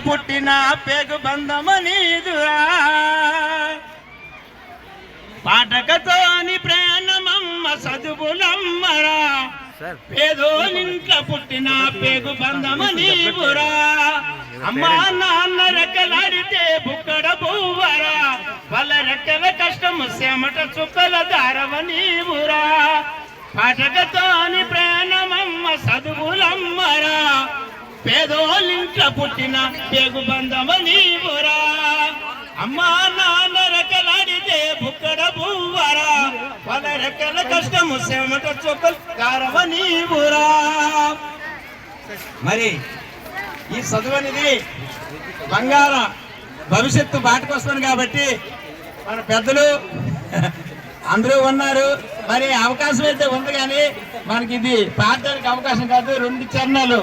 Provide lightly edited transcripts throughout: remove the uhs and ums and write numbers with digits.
పుట్టిన పేగు బంధమనీదురా పాటకతోని ప్రాణమమ్మ చదువులమ్మరా పేదోనింట్ల పుట్టిన పేగు బంధమనీవురా అమ్మా నాన్న రెక్కలాడితే బుక్కడ పువ్వరా వాళ్ళ రెక్కల కష్టము చెమట చుక్కల దారవనీవురా పాటకతోని ప్రాణమమ్మ చదువులమ్మరా పేదోళ్ళింట్ల పుట్టిన పేగు బంధమనీవురా అమ్మా నాన్న రెక్కలాడితే బుక్కడ పువ్వరా వాళ్ళ రెక్కల కష్టము చెమట చుక్కల దారవనీవురా. మరి ఈ చదువు అనేది బంగాళ భవిష్యత్తు బాటకొస్తుంది కాబట్టి మన పెద్దలు అందరూ ఉన్నారు. మరి అవకాశం అయితే ఉంది కానీ మనకి ఇది పాడడానికి అవకాశం కాదు. 2 చరణాలు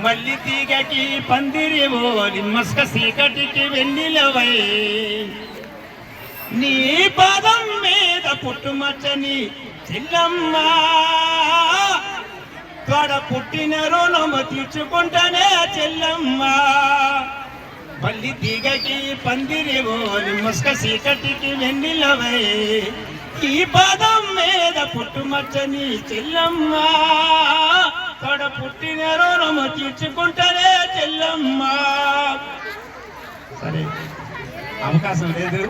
మల్లి తీగకి పందిరివో నిమ్మస్క సీకటికి వెన్నెలవై నీ పాదం మీద పుట్టుమచ్చని చెల్లమ్మ తోడ పుట్టిన రుణము తీర్చుకుంటానే చెల్లమ్మ మల్లి తీగకి పందిరివో నిమ్మస్క సీకటికి వెన్నెలవై ఈ పాదం మీద పుట్టుమచ్చని చెల్లమ్మ తోడ పుట్టిన రుణము తీర్చుకుంటానే చెల్లమ్మ. సరే అవకాశం లేదు.